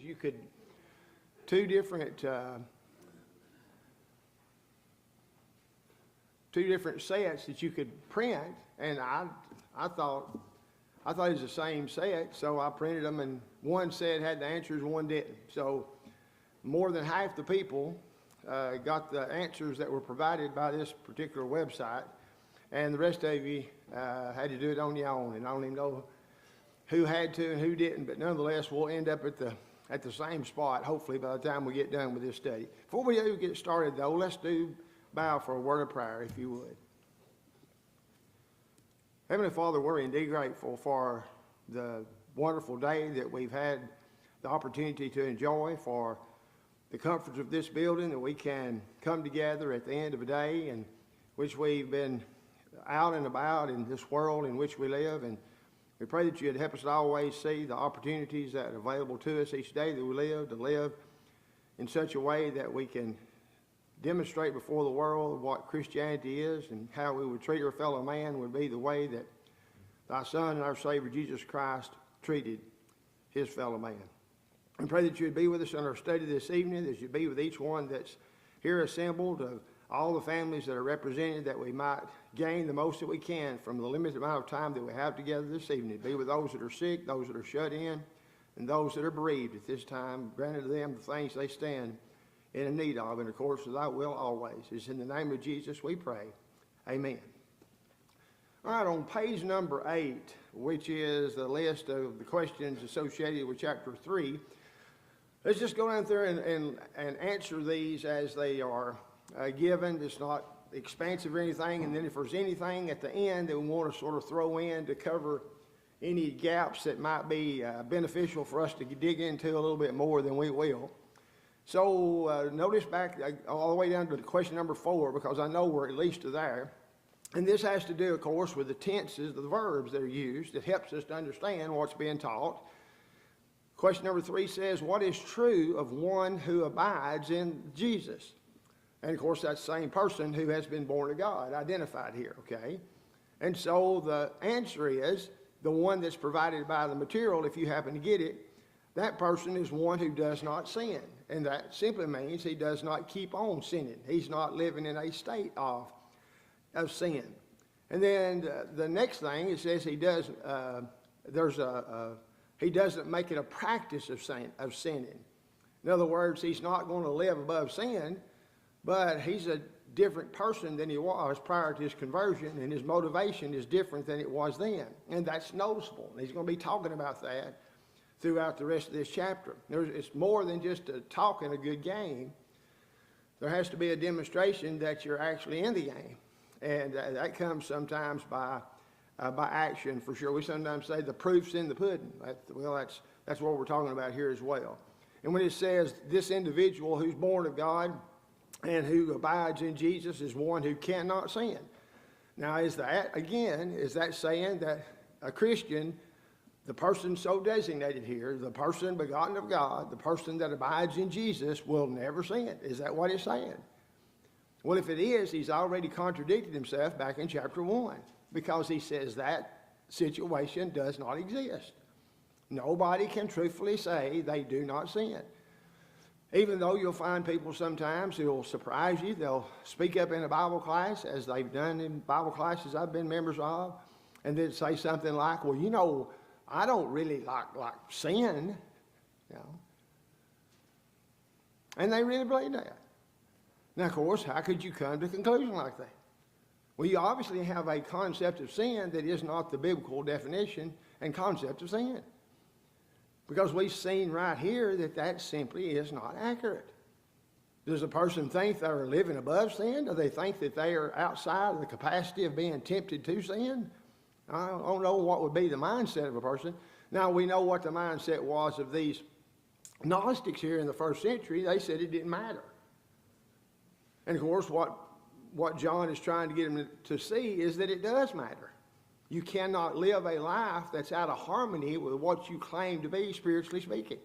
You could two different sets that you could print, and I thought it was the same set, so I printed them, and one set had the answers, one didn't. So more than half the people got the answers that were provided by this particular website, and the rest of you had to do it on your own. And I don't even know who had to and who didn't, but nonetheless, we'll end up at the same spot, hopefully, by the time we get done with this study. Before we do get started, though, let's bow for a word of prayer, if you would. Heavenly Father, we're indeed grateful for the wonderful day that we've had the opportunity to enjoy, for the comforts of this building, that we can come together at the end of a day in which we've been out and about in this world in which we live. And we pray that you'd help us to always see the opportunities that are available to us each day that we live, to live in such a way that we can demonstrate before the world what Christianity is, and how we would treat our fellow man would be the way that thy Son and our Savior Jesus Christ treated his fellow man. And pray that you'd be with us in our study this evening, that you'd be with each one that's here assembled, of all the families that are represented, that we might gain the most that we can from the limited amount of time that we have together this evening. Be with those that are sick, those that are shut in, and those that are bereaved at this time. Granted to them the things they stand in need of, and of course, as thy will always. It's in the name of Jesus we pray. Amen. All right, on page number 8, which is the list of the questions associated with chapter 3, let's just go down there and answer these as they are given. It's not expansive or anything, and then if there's anything at the end that we want to sort of throw in to cover any gaps that might be beneficial for us to dig into a little bit more, then we will. So notice back all the way down to question number 4, because I know we're at least to there. And this has to do, of course, with the tenses, the verbs that are used. It helps us to understand what's being taught. Question number 3 says, what is true of one who abides in Jesus? And of course, that's the same person who has been born of God, identified here, okay? And so the answer is the one that's provided by the material, if you happen to get it. That person is one who does not sin. And that simply means he does not keep on sinning. He's not living in a state of sin. And then the next thing, it says he does, he doesn't make it a practice of sinning. In other words, he's not going to live above sin, but he's a different person than he was prior to his conversion, and his motivation is different than it was then. And that's noticeable. And he's going to be talking about that throughout the rest of this chapter. It's more than just a talk in a good game. There has to be a demonstration that you're actually in the game. And that comes sometimes by action, for sure. We sometimes say the proof's in the pudding. That's what we're talking about here as well. And when it says this individual who's born of God and who abides in Jesus is one who cannot sin. Now, is that saying that a Christian, the person so designated here, the person begotten of God, the person that abides in Jesus, will never sin? Is that what it's saying? Well, if it is, he's already contradicted himself back in chapter 1, because he says that situation does not exist. Nobody can truthfully say they do not sin. Even though you'll find people sometimes who will surprise you, they'll speak up in a Bible class, as they've done in Bible classes I've been members of, and then say something like, well, you know, I don't really like sin, you know. And they really believe that. Now, of course, how could you come to a conclusion like that? Well, you obviously have a concept of sin that is not the biblical definition and concept of sin. Because we've seen right here that simply is not accurate. Does a person think they are living above sin? Do they think that they are outside of the capacity of being tempted to sin? I don't know what would be the mindset of a person. Now, we know what the mindset was of these Gnostics here in the first century. They said it didn't matter. And of course, what John is trying to get them to see is that it does matter. You cannot live a life that's out of harmony with what you claim to be, spiritually speaking,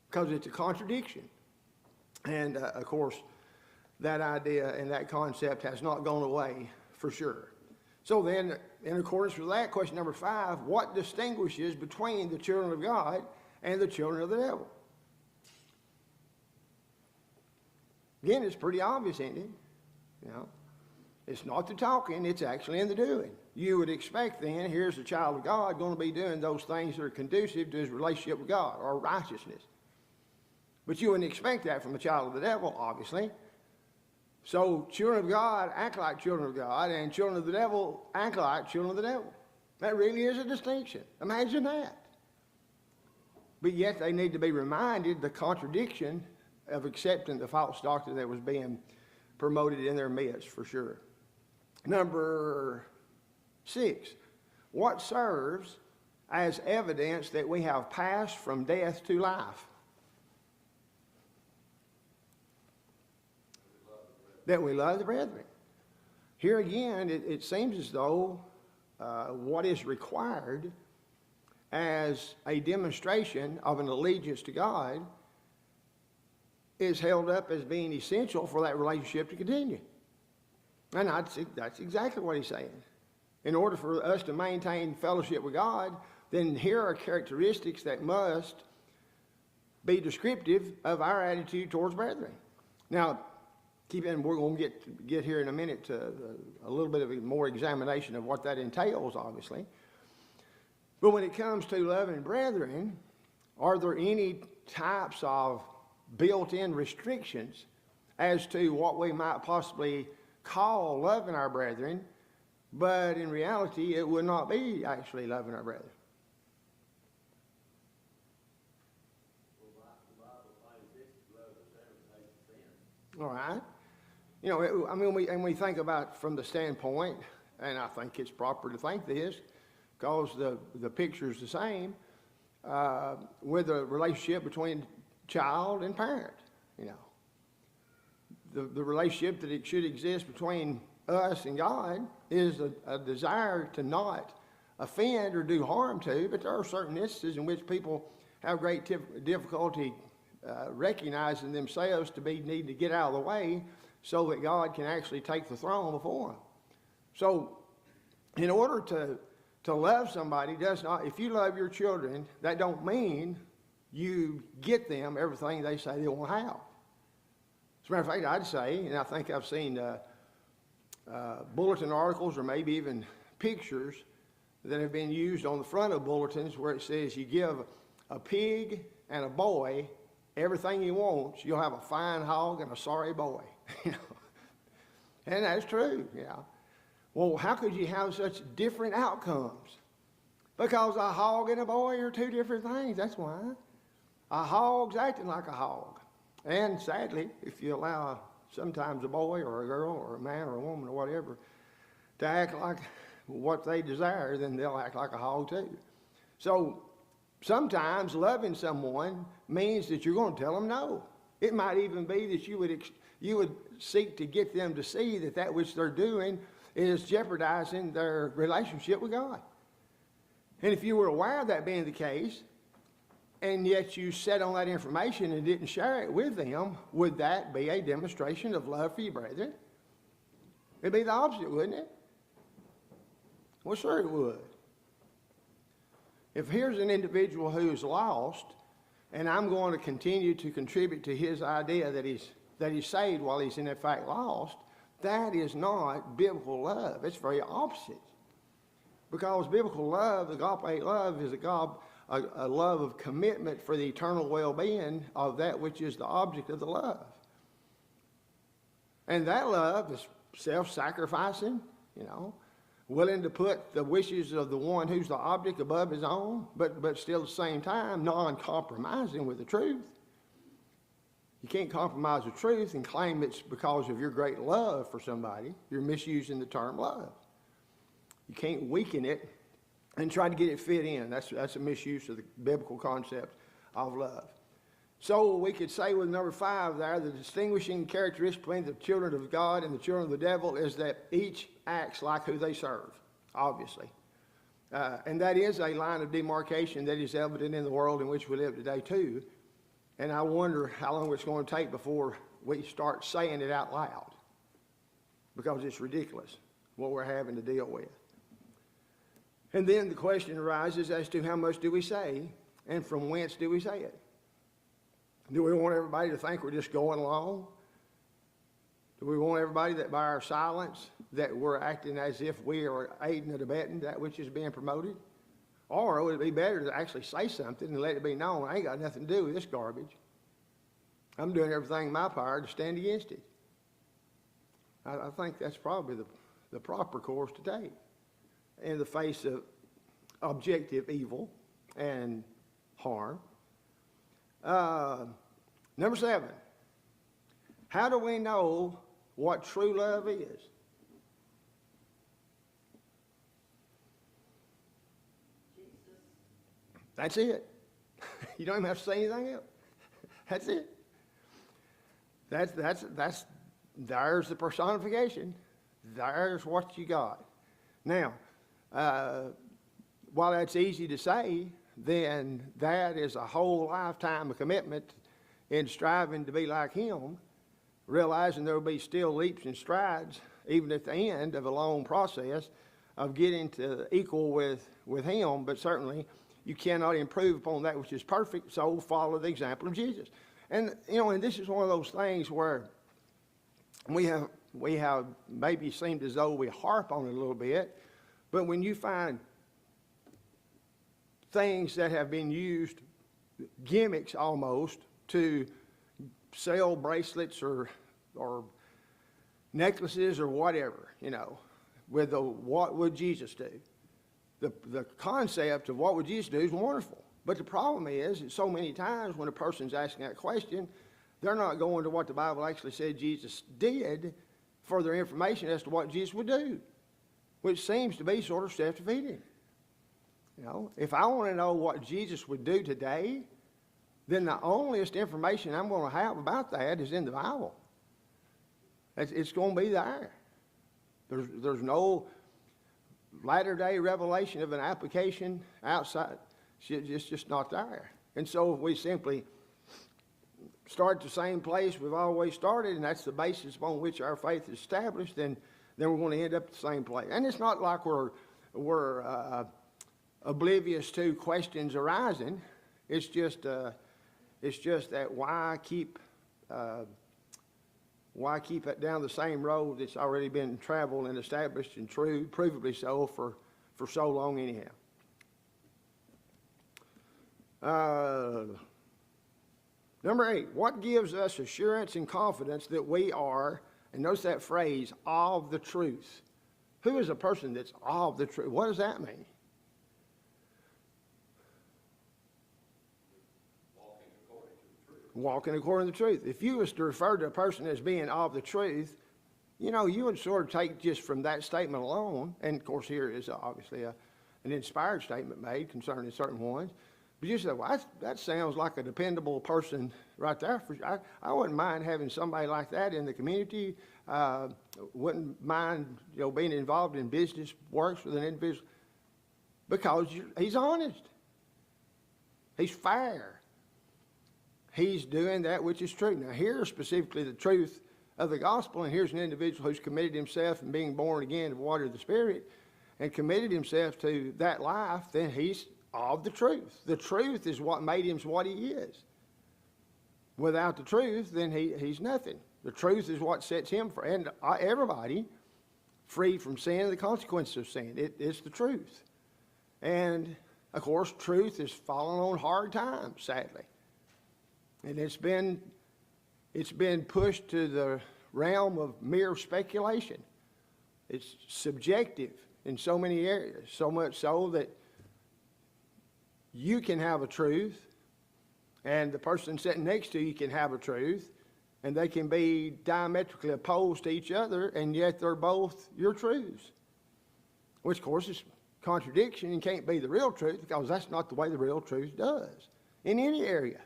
because it's a contradiction. And of course, that idea and that concept has not gone away for sure. So then, in accordance with that, question number 5, what distinguishes between the children of God and the children of the devil? Again, it's pretty obvious, isn't it? You know, it's not the talking, it's actually in the doing. You would expect then, here's a child of God going to be doing those things that are conducive to his relationship with God or righteousness. But you wouldn't expect that from a child of the devil, obviously. So children of God act like children of God, and children of the devil act like children of the devil. That really is a distinction. Imagine that. But yet they need to be reminded the contradiction of accepting the false doctrine that was being promoted in their midst, for sure. Number 6, what serves as evidence that we have passed from death to life? That we love the brethren. Here again, it seems as though what is required as a demonstration of an allegiance to God is held up as being essential for that relationship to continue. And that's exactly what he's saying. In order for us to maintain fellowship with God, then here are characteristics that must be descriptive of our attitude towards brethren. Now, keep in, we're going to get here in a minute to a little bit of a more examination of what that entails, obviously. But when it comes to loving brethren, are there any types of built-in restrictions as to what we might possibly call loving our brethren, but in reality it would not be actually loving our brethren? All right. You know, I mean, we think about from the standpoint, and I think it's proper to think this, because the picture's the same, with a relationship between child and parent, you know. The relationship that it should exist between us and God is a desire to not offend or do harm to, but there are certain instances in which people have great difficulty recognizing themselves to need to get out of the way so that God can actually take the throne before them. So in order to love somebody does not, if you love your children, that don't mean you get them everything they say they want to have. As a matter of fact, I'd say, and I think I've seen bulletin articles or maybe even pictures that have been used on the front of bulletins where it says you give a pig and a boy everything he wants, you'll have a fine hog and a sorry boy. You know? And that's true, yeah. Well, how could you have such different outcomes? Because a hog and a boy are two different things, that's why. A hog's acting like a hog. And sadly, if you allow sometimes a boy or a girl or a man or a woman or whatever to act like what they desire, then they'll act like a hog too. So sometimes loving someone means that you're going to tell them no. It might even be that you would seek to get them to see that which they're doing is jeopardizing their relationship with God. And if you were aware of that being the case, and yet you sat on that information and didn't share it with them, would that be a demonstration of love for your brethren? It'd be the opposite, wouldn't it? Well, sure it would. If here's an individual who's lost, and I'm going to continue to contribute to his idea that he's saved while he's in fact lost, that is not biblical love. It's very opposite. Because biblical love, agape love, is a love of commitment for the eternal well-being of that which is the object of the love. And that love is self-sacrificing, you know, willing to put the wishes of the one who's the object above his own, but still at the same time non-compromising with the truth. You can't compromise the truth and claim it's because of your great love for somebody. You're misusing the term love. You can't weaken it and try to get it fit in. That's a misuse of the biblical concept of love. So we could say with number 5 there, the distinguishing characteristic between the children of God and the children of the devil is that each acts like who they serve, obviously. And that is a line of demarcation that is evident in the world in which we live today too. And I wonder how long it's going to take before we start saying it out loud, because it's ridiculous what we're having to deal with. And then the question arises as to how much do we say and from whence do we say it? Do we want everybody to think we're just going along Do we want everybody that by our silence that we're acting as if we are aiding and abetting that which is being promoted? Or would it be better to actually say something and let it be known, I ain't got nothing to do with this garbage. I'm doing everything in my power to stand against it. I think that's probably the proper course to take in the face of objective evil and harm. Number 7, how do we know what true love is? That's it. You don't even have to say anything else. That's it. There's the personification. There's what you got. Now, while that's easy to say, then that is a whole lifetime of commitment in striving to be like him, realizing there will be still leaps and strides, even at the end of a long process of getting to equal with him, but certainly you cannot improve upon that which is perfect, so follow the example of Jesus. And, and this is one of those things where we have maybe seemed as though we harp on it a little bit, but when you find things that have been used, gimmicks almost, to sell bracelets or necklaces or whatever, with what would Jesus do? The concept of what would Jesus do is wonderful. But the problem is that so many times when a person's asking that question, they're not going to what the Bible actually said Jesus did for their information as to what Jesus would do, which seems to be sort of self-defeating. If I want to know what Jesus would do today, then the onlyest information I'm going to have about that is in the Bible. It's going to be there. There's no latter-day revelation of an application outside. It's just not there. And so if we simply start at the same place we've always started, and that's the basis upon which our faith is established, then we're going to end up at the same place. And it's not like we're oblivious to questions arising. It's just that why keep it down the same road that's already been traveled and established and true, provably so for so long anyhow. Number 8, what gives us assurance and confidence that we are, and notice that phrase, of the truth? Who is a person that's of the truth? What does that mean? Walking according to the truth. If you was to refer to a person as being of the truth, you would sort of take just from that statement alone, and of course here is obviously an inspired statement made concerning certain ones, but you say, well, that sounds like a dependable person right there. I wouldn't mind having somebody like that in the community. Wouldn't mind being involved in business works with an individual because he's honest. He's fair. He's doing that which is true. Now, here's specifically the truth of the gospel, and here's an individual who's committed himself and being born again of water of the Spirit and committed himself to that life, then he's of the truth. The truth is what made him what he is. Without the truth, then he's nothing. The truth is what sets him free, and everybody free from sin and the consequences of sin. It's the truth. And, of course, truth is falling on hard times, sadly. And it's been pushed to the realm of mere speculation. It's subjective in so many areas, so much so that you can have a truth, and the person sitting next to you can have a truth, and they can be diametrically opposed to each other, and yet they're both your truths, which, of course, is contradiction and can't be the real truth, because that's not the way the real truth does in any area.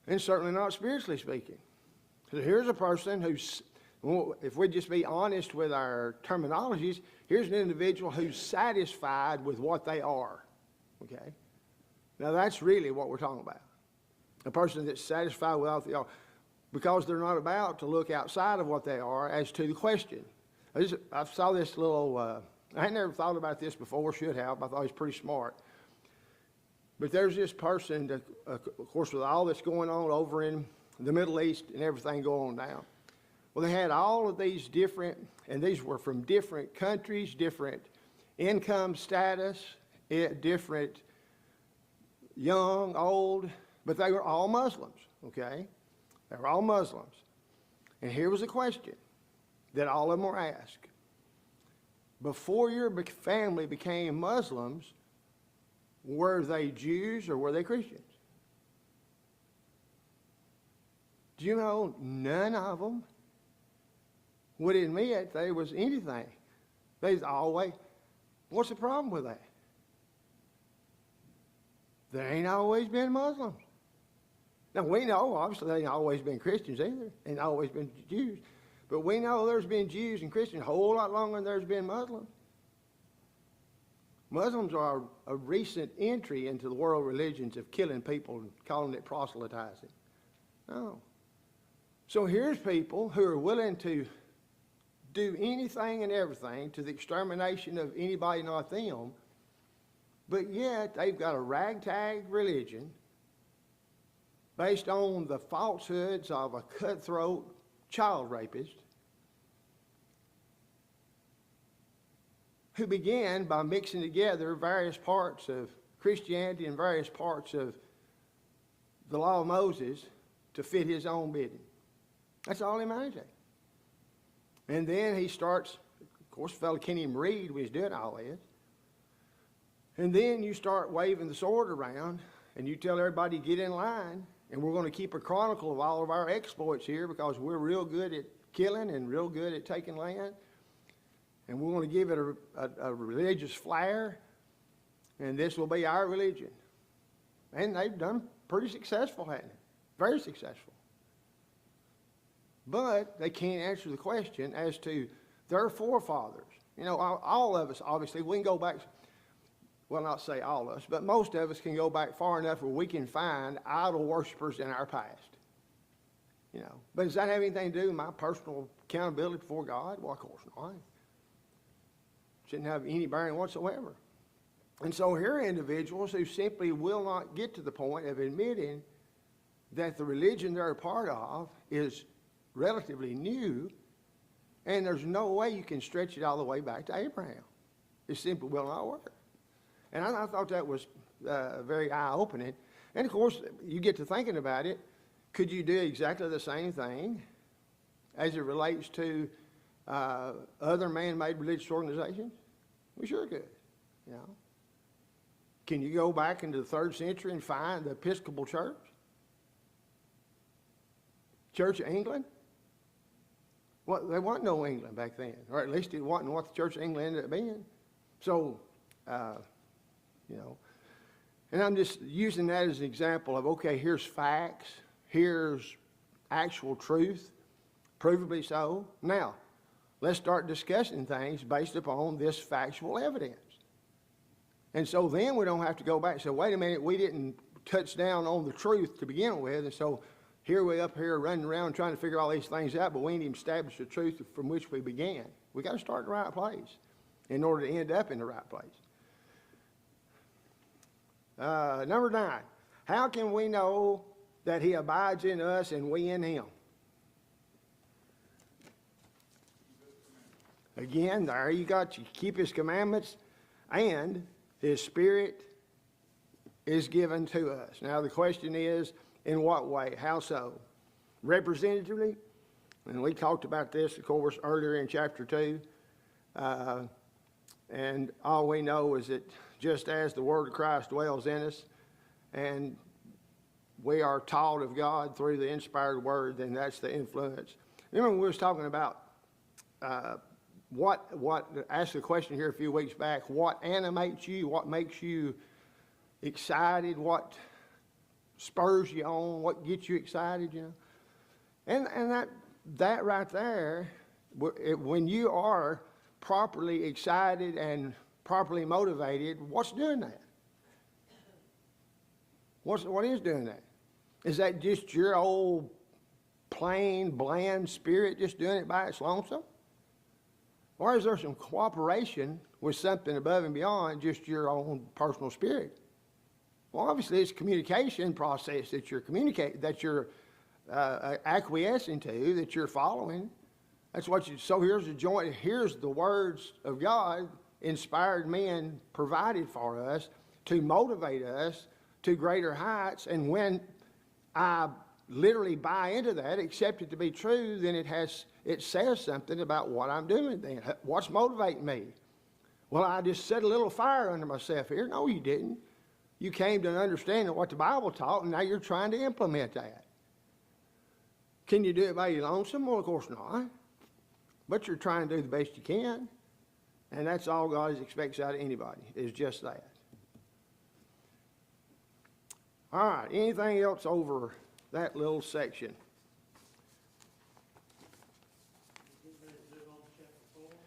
And certainly not spiritually speaking. So here's a person who's, if we just be honest with our terminologies, here's an individual who's satisfied with what they are. Okay? Now that's really what we're talking about. A person that's satisfied with what they are, because they're not about to look outside of what they are as to the question. I saw this little, I had never thought about this before, should have. I thought he was pretty smart. But there's this person, that, of course, with all that's going on over in the Middle East and everything going on now, Well, they had all of these different, and these were from different countries, different income status, different young, old, but they were all Muslims, okay? They were all Muslims. And here was a question that all of them were asked. Before your family became Muslims, were they Jews or were they Christians? Do you know none of them would admit there was anything? They'd always, what's the problem with that? They ain't always been Muslims. Now, we know, obviously, they ain't always been Christians either. Ain't always been Jews. But we know there's been Jews and Christians a whole lot longer than there's been Muslims. Muslims are a recent entry into the world religions of killing people and calling it proselytizing. No. So here's people who are willing to do anything and everything to the extermination of anybody not them, but yet they've got a ragtag religion based on the falsehoods of a cutthroat child rapist who began by mixing together various parts of Christianity and various parts of the law of Moses to fit his own bidding. That's all he managed. And then he starts, of course, the fellow can't even read when he's doing all this. And then you start waving the sword around and you tell everybody to get in line, and we're going to keep a chronicle of all of our exploits here because we're real good at killing and real good at taking land. And we're going to give it a religious flair, and this will be our religion. And they've done pretty successful at it, very successful. But they can't answer the question as to their forefathers. You know, all of us, obviously, we can go back, well, not say all of us, but most of us can go back far enough where we can find idol worshipers in our past. You know, but does that have anything to do with my personal accountability before God? Well, of course not. Shouldn't have any bearing whatsoever. And so here are individuals who simply will not get to the point of admitting that the religion they're a part of is relatively new, and there's no way you can stretch it all the way back to Abraham. It simply will not work. And I thought that was very eye-opening. And, of course, you get to thinking about it. Could you do exactly the same thing as it relates to other man-made religious organizations? We sure could, you know. Can you go back into the 3rd century and find the Episcopal Church? Church of England? Well, there wasn't no England back then, or at least it wasn't what the Church of England ended up being. So, you know, and I'm just using that as an example of, okay, here's facts, here's actual truth, provably so. Now, let's start discussing things based upon this factual evidence. And so then we don't have to go back and say, wait a minute, we didn't touch down on the truth to begin with, and so here we up here running around trying to figure all these things out, but we ain't even established the truth from which we began. We got to start in the right place in order to end up in the right place. Number 9, how can we know that he abides in us and we in him? Again, there you got, you keep his commandments, and his Spirit is given to us. Now the question is, in what way? How so? Representatively, and we talked about this, of course, earlier in chapter 2, and all we know is that just as the Word of Christ dwells in us, and we are taught of God through the inspired Word, then that's the influence. Remember we was talking about asked the question here a few weeks back, what animates you, what makes you excited, what spurs you on, what gets you excited, you know? And that right there, when you are properly excited and properly motivated, what's doing that? What is doing that? Is that just your old plain, bland spirit just doing it by its lonesome? Or is there some cooperation with something above and beyond just your own personal spirit? Well, obviously, it's a communication process that you're acquiescing to, that you're following. That's what you, so here's the joint, here's the words of God, inspired men provided for us to motivate us to greater heights. And when I literally buy into that, accept it to be true, then it says something about what I'm doing then. What's motivating me? Well, I just set a little fire under myself here. No, you didn't. You came to an understanding of what the Bible taught, and now you're trying to implement that. Can you do it by your lonesome? Well, of course not. But you're trying to do the best you can. And that's all God expects out of anybody, is just that. All right, anything else over that little section?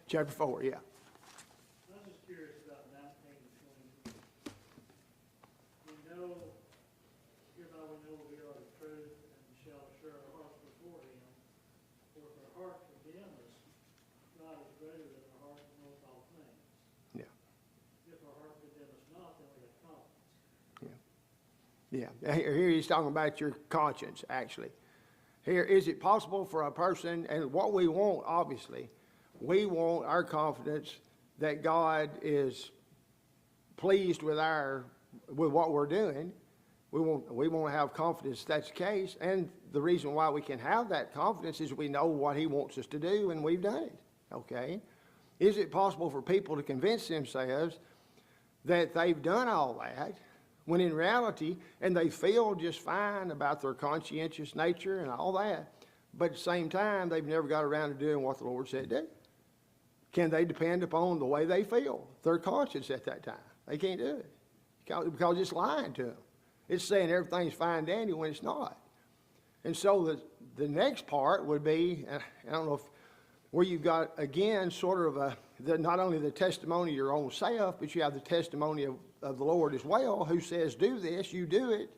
Chapter 4, yeah. I'm just curious about 19 and 20. We know, hereby we know we are the truth and shall assure our hearts before him. For if our heart condemn us, God is greater than our heart and knows all things. Yeah. If our heart condemn us not, then we have confidence. Yeah. Here he's talking about your conscience, actually. Here, is it possible for a person, and what we want, obviously, we want our confidence that God is pleased with what we're doing. We want to have confidence that's the case, and the reason why we can have that confidence is we know what he wants us to do, and we've done it. Okay? Is it possible for people to convince themselves that they've done all that, when in reality, and they feel just fine about their conscientious nature and all that, but at the same time, they've never got around to doing what the Lord said do? Can they depend upon the way they feel, their conscience at that time? They can't do it because it's lying to them. It's saying everything's fine dandy when it's not. And so the next part would be, I don't know if, where you've got, again, sort of not only the testimony of your own self, but you have the testimony of the Lord as well, who says, do this, you do it.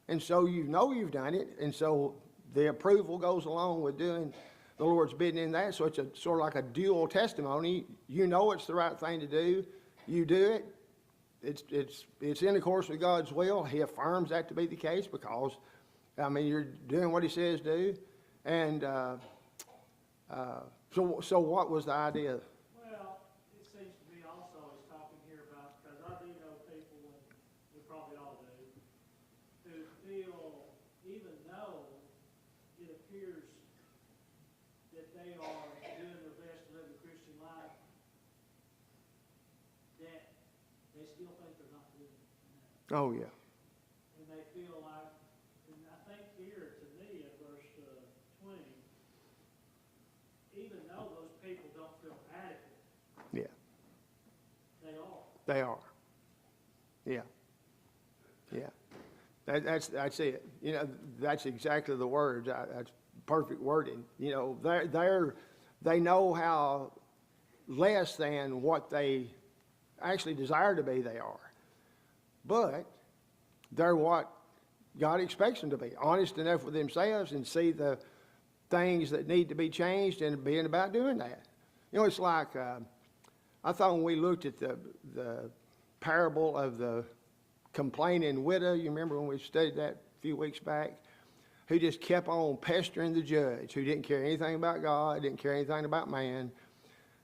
And so you know you've done it. And so the approval goes along with doing the Lord's bidding in that. So it's sort of like a dual testimony. You know it's the right thing to do. You do it. It's in accordance with God's will. He affirms that to be the case because, I mean, you're doing what he says do. And so what was the idea? Well, it seems to me also he's talking here about, because I do know people, and we probably all do, who feel, even though it appears that they are doing their best to live the Christian life, that they still think they're not doing it. Oh, yeah. And they feel like, and I think here to me at verse 20, even though those people don't feel adequate, Yeah. they are. They are. Yeah. Yeah. That's it. You know, that's exactly the words. That's perfect wording. You know, they know how less than what they actually desire to be they are. But they're what God expects them to be. Honest enough with themselves and see the things that need to be changed and being about doing that. You know, it's like, I thought when we looked at the parable of the complaining widow, you remember when we studied that a few weeks back, who just kept on pestering the judge, who didn't care anything about God, didn't care anything about man.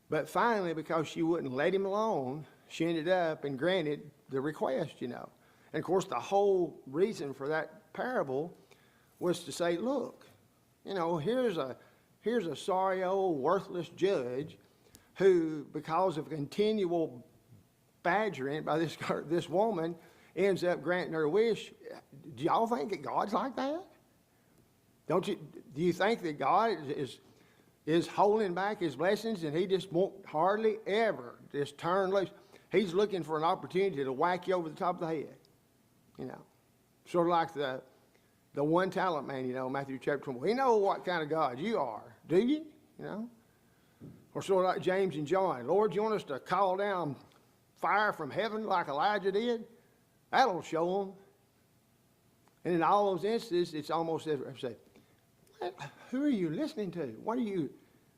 But finally, because she wouldn't let him alone, she ended up and granted the request, you know. And of course, the whole reason for that parable was to say, look, you know, here's a sorry old worthless judge who, because of continual badgering by this woman, ends up granting her wish. Do y'all think that God's like that? Do you think that God is holding back his blessings and he just won't hardly ever just turn loose? He's looking for an opportunity to whack you over the top of the head, you know. Sort of like the one talent man, you know, Matthew chapter 20. We know what kind of God you are, do you? You know? Or sort of like James and John. Lord, you want us to call down fire from heaven like Elijah did? That'll show them. And in all those instances, it's almost as if I say, who are you listening to? What are you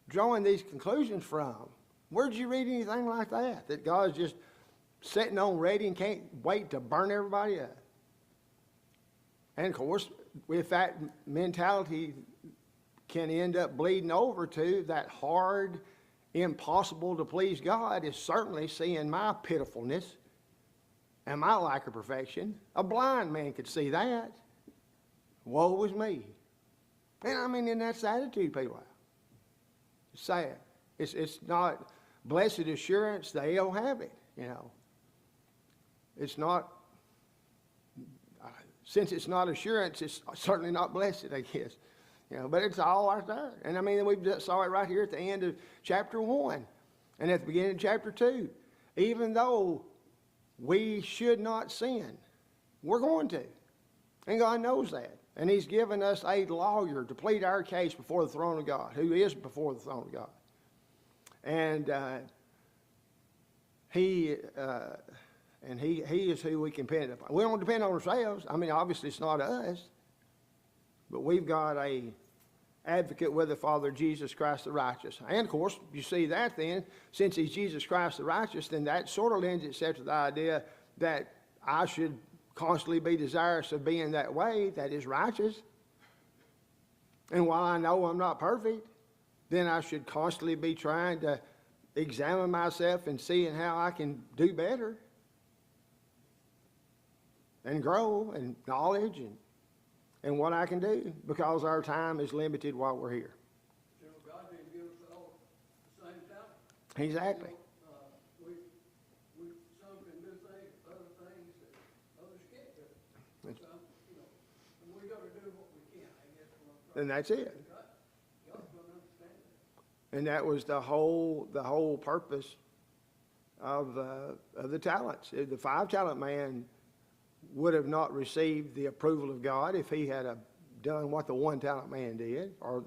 drawing these conclusions from? Where'd you read anything like that? That God's just sitting on ready and can't wait to burn everybody up. And of course, with that mentality can end up bleeding over to that hard, impossible to please God is certainly seeing my pitifulness and my lack of perfection. A blind man could see that. Woe is me. And I mean, and that's the attitude people have. It's sad. It's not blessed assurance, they'll have it, you know. It's not, since it's not assurance, it's certainly not blessed, I guess. You know, but it's all right there. And I mean, we just saw it right here at the end of chapter 1 and at the beginning of chapter 2. Even though we should not sin, we're going to. And God knows that. And He's given us a lawyer to plead our case before the throne of God, who is before the throne of God. And He is who we can depend upon. We don't depend on ourselves. I mean, obviously it's not us. But we've got a advocate with the Father, Jesus Christ the righteous. And of course, you see that then, since He's Jesus Christ the righteous, then that sort of lends itself to the idea that I should constantly be desirous of being that way, that is righteous. And while I know I'm not perfect, then I should constantly be trying to examine myself and seeing how I can do better and grow in knowledge and what I can do, because our time is limited while we're here. You know, God didn't give us all the same talent. Exactly. Some can do things, other things that others can't do. Some, you know, and we got to do what we can, I guess. And that's it. God's going to understand that. And that was the whole purpose of the talents. The 5-talent man would have not received the approval of God if he had done what the 1-talent man did, or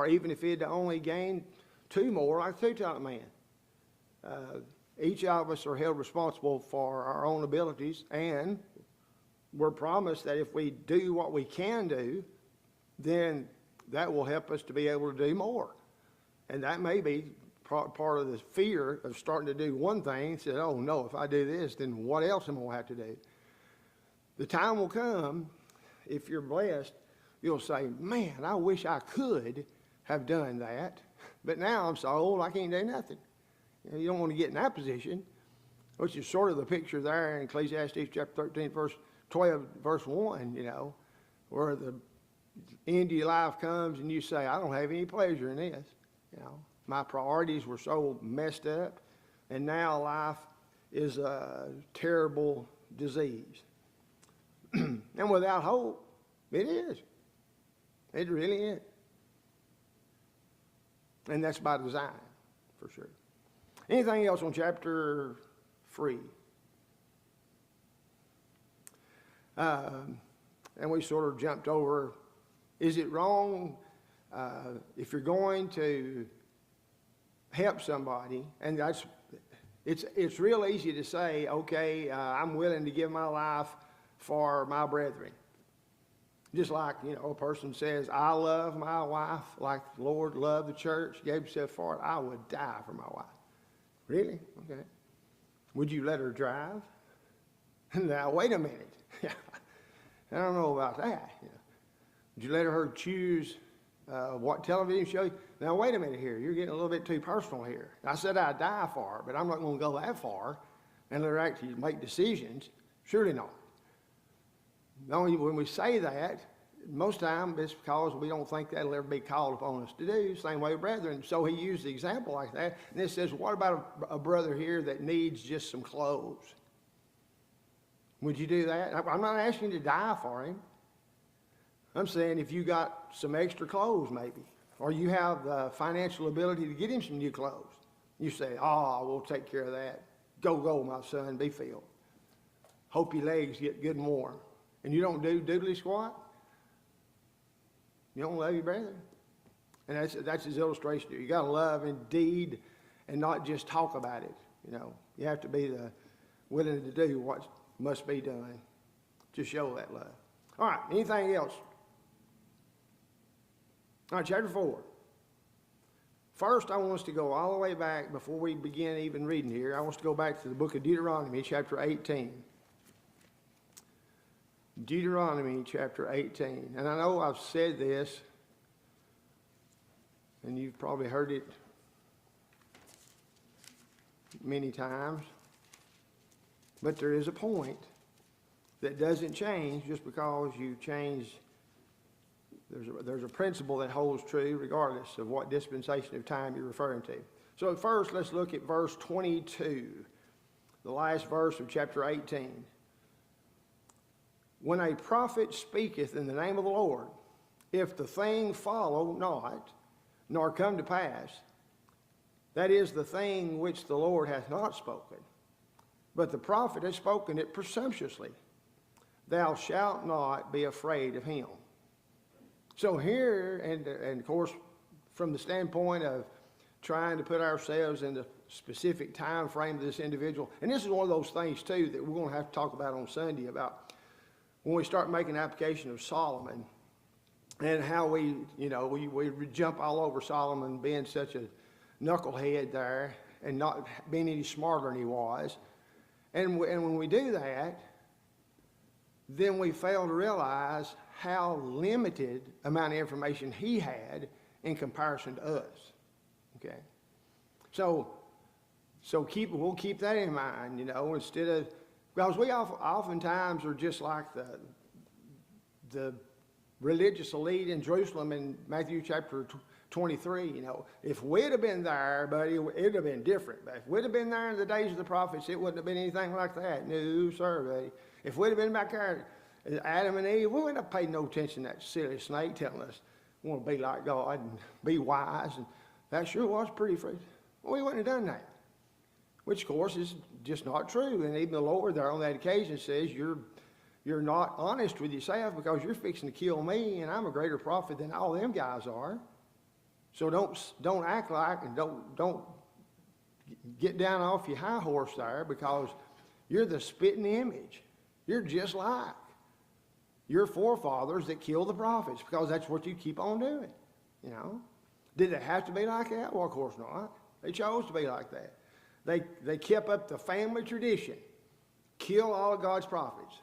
even if he had only gained 2 more like the 2-talent man. Each of us are held responsible for our own abilities, and we're promised that if we do what we can do, then that will help us to be able to do more. And that may be part of the fear of starting to do one thing and say, oh no, if I do this, then what else am I going to have to do? The time will come, if you're blessed, you'll say, man, I wish I could have done that, but now I'm so old I can't do nothing. You don't want to get in that position, which is sort of the picture there in Ecclesiastes chapter 13, verse 12, verse 1, you know, where the end of your life comes and you say, I don't have any pleasure in this. You know, my priorities were so messed up, and now life is a terrible disease. And without hope, it is. It really is. And that's by design, for sure. Anything else on chapter 3? And we sort of jumped over, is it wrong if you're going to help somebody, and it's real easy to say, okay, I'm willing to give my life for my brethren. Just like, you know, a person says, I love my wife like the Lord loved the church, gave himself for it, I would die for my wife. Really? Okay. Would you let her drive? Now, wait a minute. I don't know about that. You know. Would you let her choose what television show? Now, wait a minute here. You're getting a little bit too personal here. I said I'd die for her, but I'm not going to go that far and let her actually make decisions. Surely not. Only when we say that, most time it's because we don't think that'll ever be called upon us to do. Same way, brethren. So he used the example like that. And it says, what about a brother here that needs just some clothes? Would you do that? I'm not asking you to die for him. I'm saying if you got some extra clothes maybe, or you have the financial ability to get him some new clothes, you say, oh, we'll take care of that. Go, my son, be filled. Hope your legs get good and warm. And you don't do doodly squat? You don't love your brethren? And that's his illustration. You got to love in deed and not just talk about it. You know, you have to be willing to do what must be done to show that love. All right, anything else? All right, chapter 4. First, I want us to go all the way back before we begin even reading here. I want us to go back to the book of Deuteronomy, chapter 18. Deuteronomy chapter 18. And I know I've said this and you've probably heard it many times, but there is a point that doesn't change just because you change. There's a principle that holds true regardless of what dispensation of time you're referring to. So at first, let's look at verse 22, the last verse of chapter 18. When a prophet speaketh in the name of the Lord, if the thing follow not, nor come to pass, that is the thing which the Lord hath not spoken, but the prophet has spoken it presumptuously, thou shalt not be afraid of him. So here, and of course, from the standpoint of trying to put ourselves in the specific time frame of this individual, and this is one of those things too that we're going to have to talk about on Sunday, about when we start making application of Solomon and how we jump all over Solomon being such a knucklehead there and not being any smarter than he was. And when we do that, then we fail to realize how limited amount of information he had in comparison to us. Okay, so we'll keep that in mind, instead of, because we oftentimes are just like the religious elite in Jerusalem in Matthew chapter 23. If we'd have been there, buddy, it'd have been different. But if we'd have been there in the days of the prophets, it wouldn't have been anything like that. No, sir, buddy. If we'd have been back there, Adam and Eve, we wouldn't have paid no attention to that silly snake telling us we want to be like God and be wise. And that sure was pretty free. Well, we wouldn't have done that. Which, of course, is just not true. And even the Lord there on that occasion says, you're not honest with yourself because you're fixing to kill me, and I'm a greater prophet than all them guys are. So don't act like, and don't get down off your high horse there, because you're the spitting image. You're just like your forefathers that killed the prophets, because that's what you keep on doing. Did it have to be like that? Well, of course not. They chose to be like that. They kept up the family tradition. Kill all of God's prophets.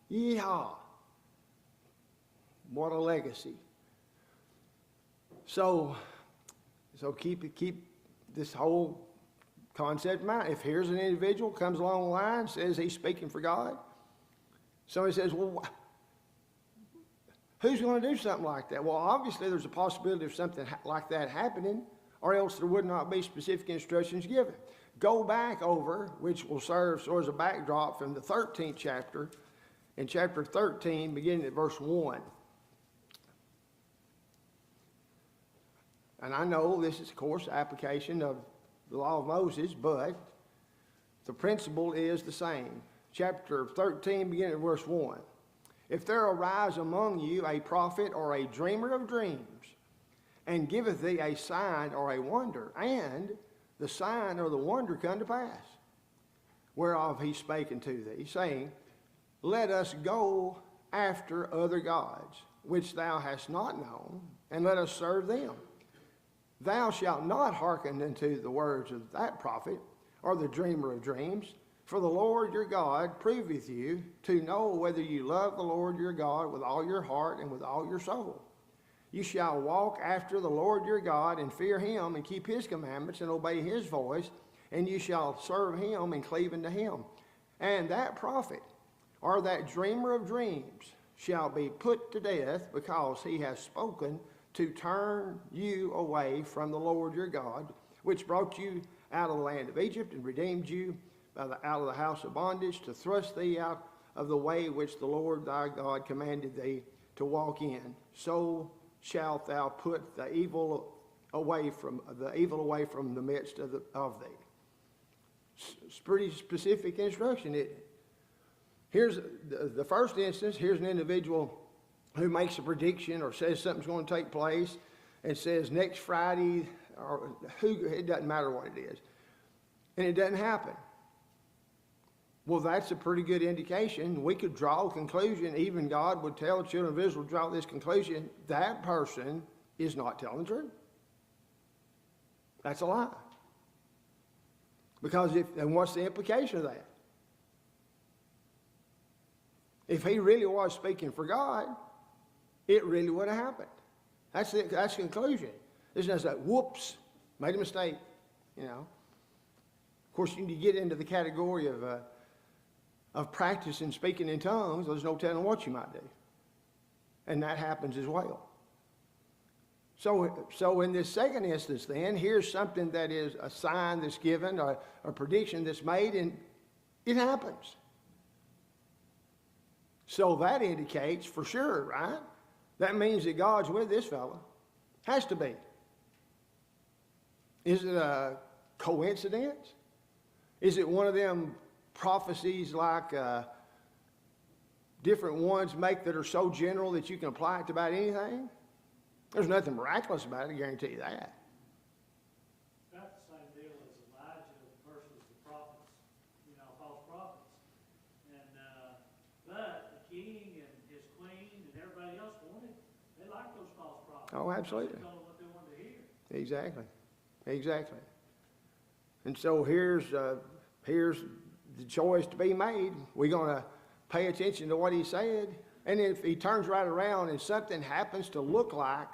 Yeehaw. What a legacy. So keep this whole concept in mind. If here's an individual comes along the line, says he's speaking for God, somebody says, well, who's going to do something like that? Well, obviously there's a possibility of something like that happening, or else there would not be specific instructions given. Go back over, which will serve as a backdrop, from the 13th chapter, in chapter 13, beginning at verse 1. And I know this is, of course, application of the law of Moses, but the principle is the same. Chapter 13, beginning at verse 1. If there arise among you a prophet or a dreamer of dreams, and giveth thee a sign or a wonder, and the sign or the wonder come to pass, whereof he spake unto thee, saying, let us go after other gods, which thou hast not known, and let us serve them. Thou shalt not hearken unto the words of that prophet, or the dreamer of dreams, for the Lord your God proveth you to know whether you love the Lord your God with all your heart and with all your soul. You shall walk after the Lord your God and fear him and keep his commandments and obey his voice, and you shall serve him and cleave unto him. And that prophet or that dreamer of dreams shall be put to death, because he has spoken to turn you away from the Lord your God, which brought you out of the land of Egypt and redeemed you out of the house of bondage, to thrust thee out of the way which the Lord thy God commanded thee to walk in. So shalt thou put the evil away from the midst of thee. It's pretty specific instruction, isn't it? Here's the first instance. Here's an individual who makes a prediction or says something's going to take place, and says next Friday, or it doesn't matter what it is, and it doesn't happen. Well, that's a pretty good indication. We could draw a conclusion. Even God would tell the children of Israel to draw this conclusion: that person is not telling the truth. That's a lie. Because and what's the implication of that? If he really was speaking for God, it really would have happened. That's the conclusion. It's just like, whoops, made a mistake, you know. Of course, when you get into the category of practicing speaking in tongues, there's no telling what you might do. And that happens as well. So in this second instance then, here's something that is a sign that's given, or a prediction that's made, and it happens. So that indicates for sure, right? That means that God's with this fellow. Has to be. Is it a coincidence? Is it one of them prophecies like different ones make that are so general that you can apply it to about anything? There's nothing miraculous about it, I guarantee you that. About the same deal as Elijah versus the prophets, false prophets. And, but the king and his queen and everybody else they liked those false prophets. Oh, absolutely. They told them what they wanted to hear. Exactly. And so here's the choice to be made. We're going to pay attention to what he said. And if he turns right around and something happens to look like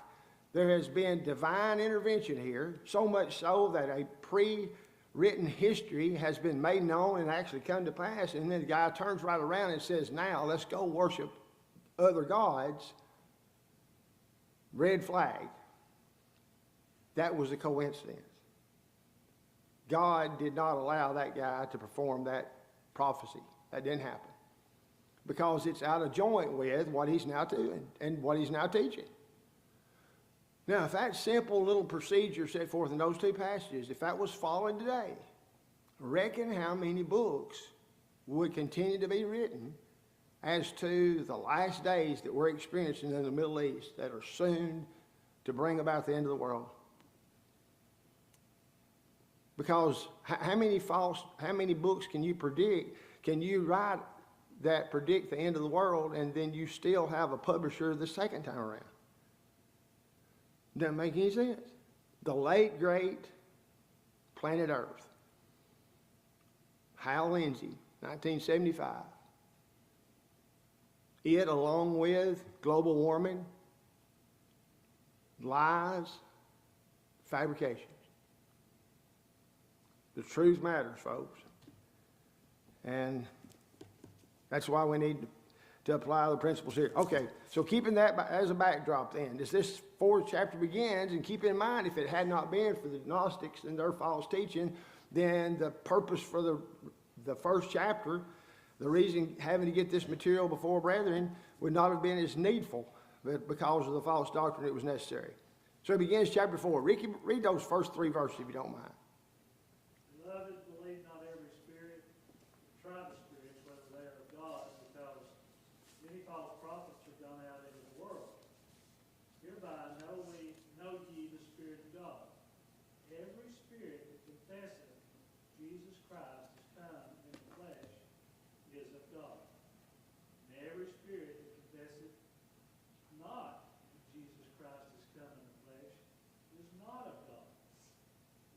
there has been divine intervention here, so much so that a pre-written history has been made known and actually come to pass, and then the guy turns right around and says, now let's go worship other gods, red flag. That was a coincidence. God did not allow that guy to perform that prophecy. That didn't happen. Because it's out of joint with what he's now doing and what he's now teaching. Now, if that simple little procedure set forth in those two passages, if that was followed today, reckon how many books would continue to be written as to the last days that we're experiencing in the Middle East that are soon to bring about the end of the world. Because how many books can you predict? Can you write that predict the end of the world, and then you still have a publisher the second time around? Doesn't make any sense. The late, great Planet Earth. Hal Lindsey, 1975. It, along with global warming, lies, fabrications. The truth matters, folks. And that's why we need to apply the principles here. Okay, so keeping that as a backdrop then, as this fourth chapter begins, and keep in mind, if it had not been for the Gnostics and their false teaching, then the purpose for the first chapter, the reason having to get this material before brethren would not have been as needful, but because of the false doctrine it was necessary. So it begins chapter 4. Ricky, read those first 3 verses if you don't mind. Beloved, believe not every spirit, try the spirits, whether they are of God, because many false prophets are gone out into the world. Hereby know ye the Spirit of God. Every spirit that confesseth Jesus Christ is come in the flesh is of God. And every spirit that confesseth not that Jesus Christ is come in the flesh is not of God.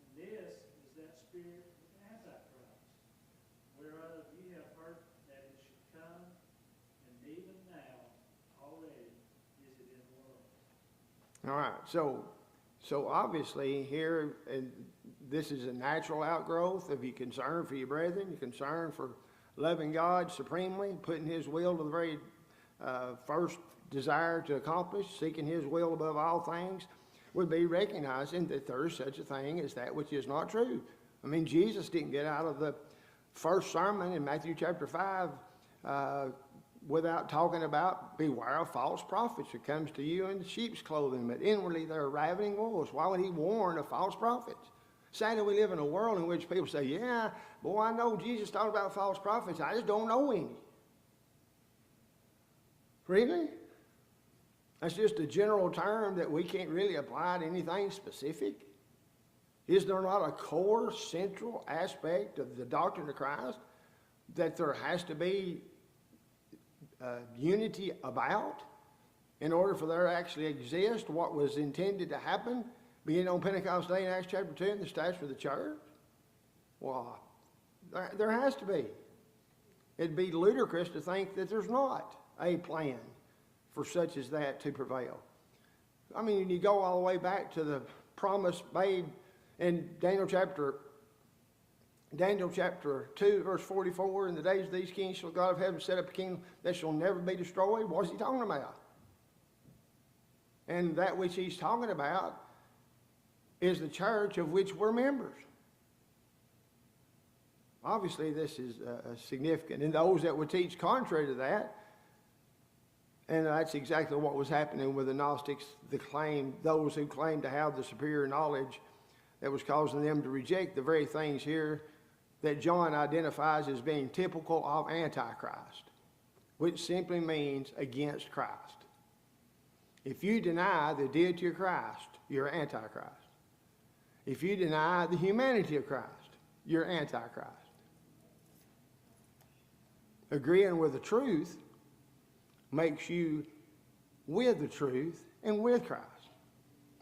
And this is that spirit of Antichrist, whereof ye have heard that it should come, and even now already is it in the world. All right, so obviously here, and this is a natural outgrowth of your concern for your brethren, your concern for loving God supremely, putting His will to the very first desire to accomplish, seeking His will above all things, would be recognizing that there is such a thing as that which is not true. I mean, Jesus didn't get out of the first sermon in Matthew chapter 5 without talking about beware of false prophets who comes to you in sheep's clothing, but inwardly they're ravening wolves. Why would He warn of false prophets? Sadly, we live in a world in which people say, yeah, boy, I know Jesus talked about false prophets. I just don't know any. Really? That's just a general term that we can't really apply to anything specific. Is there not a core, central aspect of the doctrine of Christ that there has to be unity about in order for there to actually exist what was intended to happen beginning on Pentecost Day in Acts chapter 2 in the statutes of the church? Well, there has to be. It'd be ludicrous to think that there's not a plan for such as that to prevail. I mean, you go all the way back to the promise made in Daniel chapter 2, verse 44, in the days of these kings shall God of heaven set up a kingdom that shall never be destroyed. What's he talking about? And that which he's talking about is the church of which we're members. Obviously, this is significant. And those that would teach contrary to that, and that's exactly what was happening with the Gnostics, those who claimed to have the superior knowledge that was causing them to reject the very things here that John identifies as being typical of Antichrist, which simply means against Christ. If you deny the deity of Christ, you're Antichrist. If you deny the humanity of Christ, you're Antichrist. Agreeing with the truth makes you with the truth and with Christ.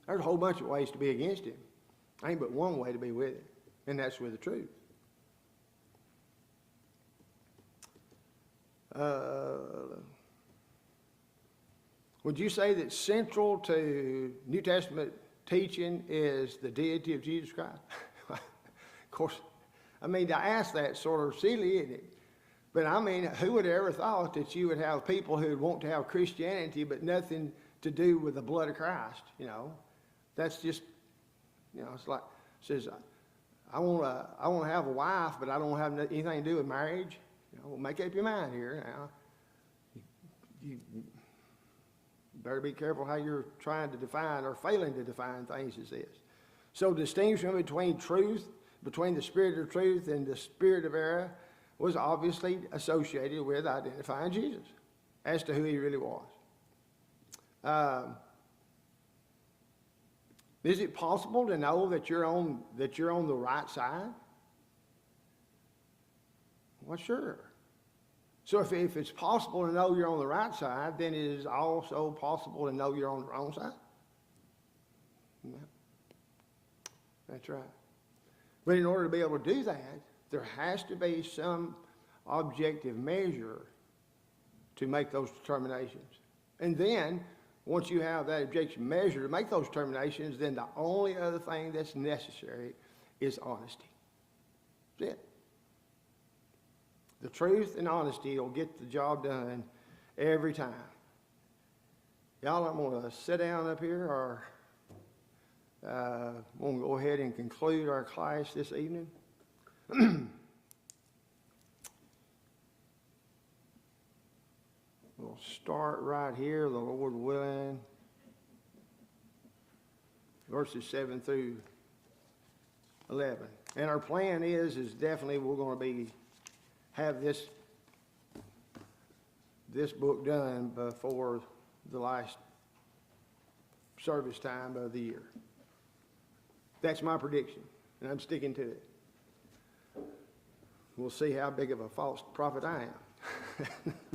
There's a whole bunch of ways to be against him. Ain't but one way to be with him, and that's with the truth. Would you say that central to New Testament teaching is the deity of Jesus Christ? Of course, I mean, to ask that sort of silly, isn't it? But I mean, who would have ever thought that you would have people who would want to have Christianity but nothing to do with the blood of Christ, you know? That's just, you know, it's like, says, I want to have a wife, but I don't have anything to do with marriage. You know, well, make up your mind here now. You better be careful how you're trying to define or failing to define things as this. So distinction between truth, between the spirit of truth and the spirit of error was obviously associated with identifying Jesus as to who he really was. Is it possible to know that you're on the right side? Well, sure. So if it's possible to know you're on the right side, then it is also possible to know you're on the wrong side. Yeah. That's right. But in order to be able to do that, there has to be some objective measure to make those determinations. And then, once you have that objective measure to make those determinations, then the only other thing that's necessary is honesty. That's it. The truth and honesty will get the job done every time. Y'all, I'm going to sit down up here, or I'm going to go ahead and conclude our class this evening. We'll start right here, the Lord willing, verses 7 through 11. And our plan is definitely we're going to have this book done before the last service time of the year. That's my prediction, and I'm sticking to it. We'll see how big of a false prophet I am.